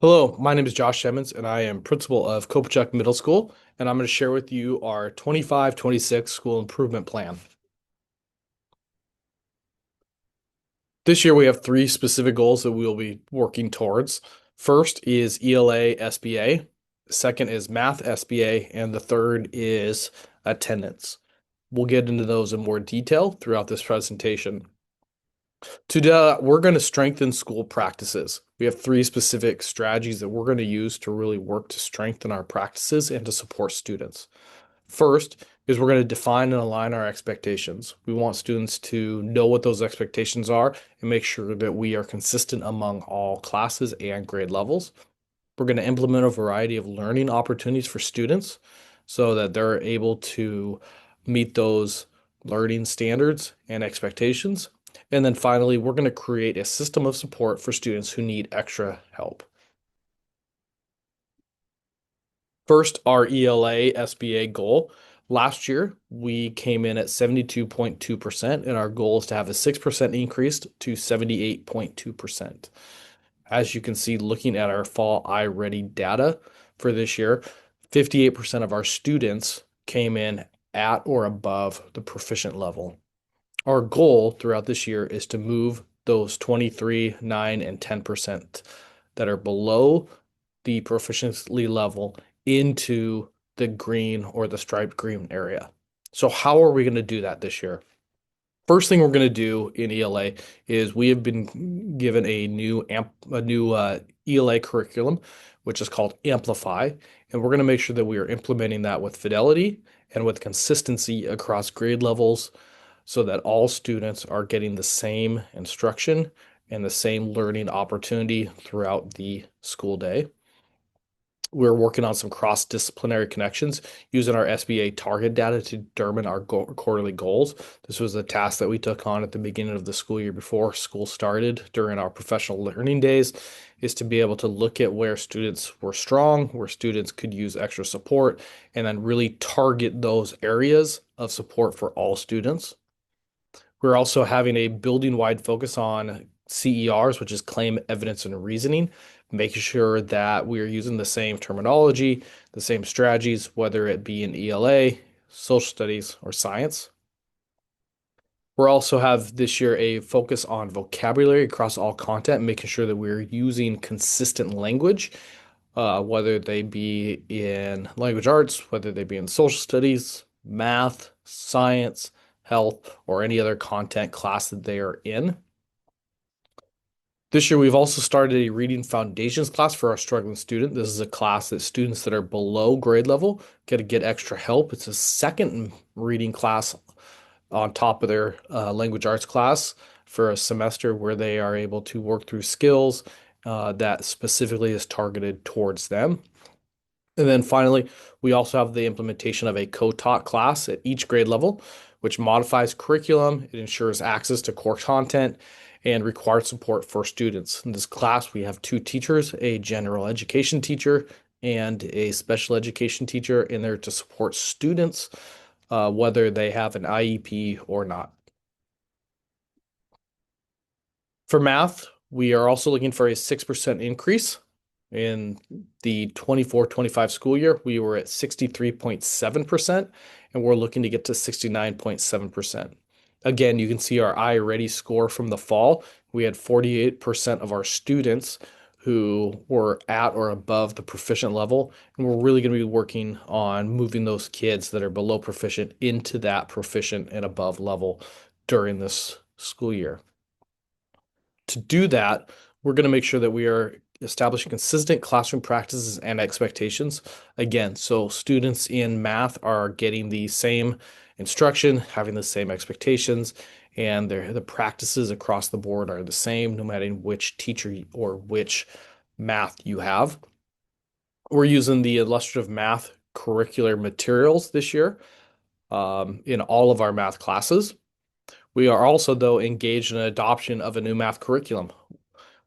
Hello, my name is Josh Emmons, and I am principal of Kopachuck Middle School, and I'm going to share with you our 25-26 school improvement plan. This year, we have three specific goals that we will be working towards. First is ELA SBA, second is Math SBA, and the third is attendance. We'll get into those in more detail throughout this presentation. Today, we're going to strengthen school practices. We have three specific strategies that we're going to use to really work to strengthen our practices and to support students. First is we're going to define and align our expectations. We want students to know what those expectations are and make sure that we are consistent among all classes and grade levels. We're going to implement a variety of learning opportunities for students so that they're able to meet those learning standards and expectations. And then finally, we're going to create a system of support for students who need extra help. First, our ELA SBA goal. Last year, we came in at 72.2%, and our goal is to have a 6% increase to 78.2%. As you can see, looking at our fall iReady data for this year, 58% of our students came in at or above the proficient level. Our goal throughout this year is to move those 23, 9, and 10% that are below the proficiency level into the green or the striped green area. So how are we going to do that this year? First thing we're going to do in ELA is we have been given a new ELA curriculum, which is called Amplify, and we're going to make sure that we are implementing that with fidelity and with consistency across grade levels so that all students are getting the same instruction and the same learning opportunity throughout the school day. We're working on some cross-disciplinary connections using our SBA target data to determine our quarterly goals. This was a task that we took on at the beginning of the school year before school started during our professional learning days, is to be able to look at where students were strong, where students could use extra support, and then really target those areas of support for all students. We're also having a building-wide focus on CERs, which is claim, evidence, and reasoning, making sure that we are using the same terminology, the same strategies, whether it be in ELA, social studies, or science. We'll also have this year a focus on vocabulary across all content, making sure that we're using consistent language, whether they be in language arts, whether they be in social studies, math, science, health, or any other content class that they are in. This year, we've also started a reading foundations class for our struggling student. This is a class that students that are below grade level get to get extra help. It's a second reading class on top of their language arts class for a semester where they are able to work through skills that specifically is targeted towards them. And then finally, we also have the implementation of a co-taught class at each grade level, which modifies curriculum. It ensures access to core content and required support for students. In this class, we have two teachers, a general education teacher and a special education teacher in there to support students, whether they have an IEP or not. For math, we are also looking for a 6% increase. In the 24-25 school year, we were at 63.7%, and we're looking to get to 69.7%. Again, you can see our iReady score from the fall. We had 48% of our students who were at or above the proficient level, and we're really going to be working on moving those kids that are below proficient into that proficient and above level during this school year. To do that, we're going to make sure that we are establishing consistent classroom practices and expectations. Again, so students in math are getting the same instruction, having the same expectations, and the practices across the board are the same, no matter which teacher or which math you have. We're using the illustrative math curricular materials this year in all of our math classes. We are also, though, engaged in adoption of a new math curriculum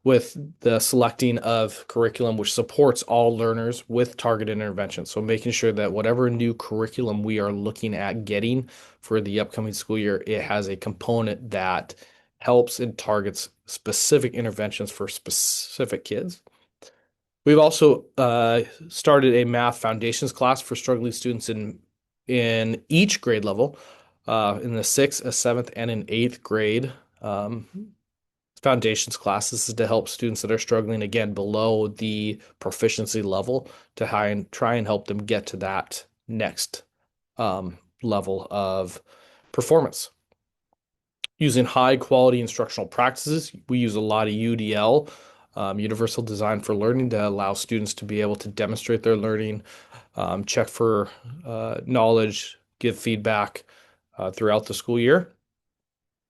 with the selecting of curriculum which supports all learners with targeted intervention. So making sure that whatever new curriculum we are looking at getting for the upcoming school year, it has a component that helps and targets specific interventions for specific kids. We've also started a math foundations class for struggling students in each grade level, in the sixth, a seventh, and an eighth grade. Foundations class. This is to help students that are struggling again below the proficiency level to try and help them get to that next level of performance. Using high quality instructional practices, we use a lot of UDL, Universal Design for Learning, to allow students to be able to demonstrate their learning, check for knowledge, give feedback throughout the school year.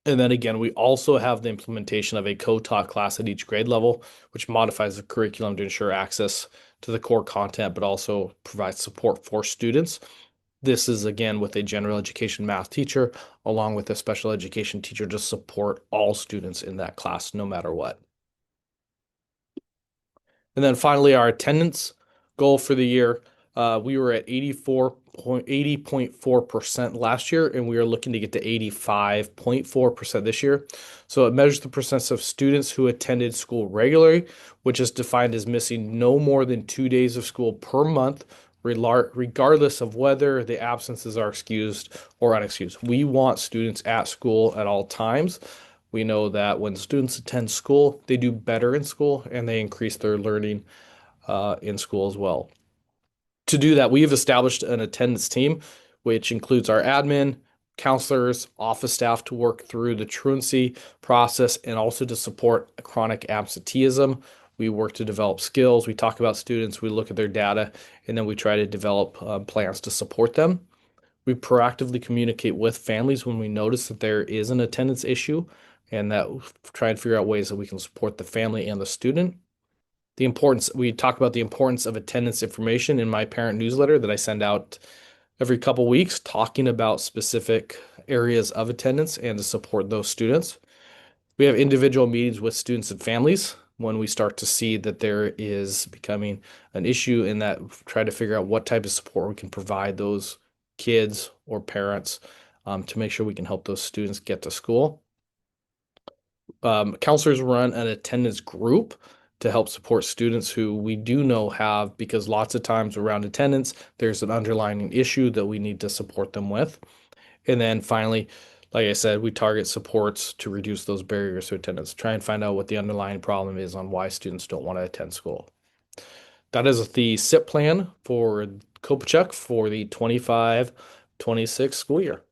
And then again, we also have the implementation of a co-taught class at each grade level, which modifies the curriculum to ensure access to the core content, but also provides support for students. This is again with a general education math teacher, along with a special education teacher to support all students in that class, no matter what. And then finally, our attendance goal for the year. We were at 80.4% last year, and we are looking to get to 85.4% this year. So it measures the percent of students who attended school regularly, which is defined as missing no more than 2 days of school per month, regardless of whether the absences are excused or unexcused. We want students at school at all times. We know that when students attend school, they do better in school and they increase their learning in school as well. To do that, we have established an attendance team, which includes our admin, counselors, office staff to work through the truancy process and also to support chronic absenteeism. We work to develop skills. We talk about students, we look at their data, and then we try to develop plans to support them. We proactively communicate with families when we notice that there is an attendance issue and that try and figure out ways that we can support the family and the student. We talk about the importance of attendance information in my parent newsletter that I send out every couple weeks, talking about specific areas of attendance and to support those students. We have individual meetings with students and families when we start to see that there is becoming an issue, and that try to figure out what type of support we can provide those kids or parents to make sure we can help those students get to school. Counselors run an attendance group to help support students who we do know have, because lots of times around attendance, there's an underlying issue that we need to support them with. And then finally, like I said, we target supports to reduce those barriers to attendance, try and find out what the underlying problem is on why students don't want to attend school. That is the SIP plan for Kopachuck for the 25-26 school year.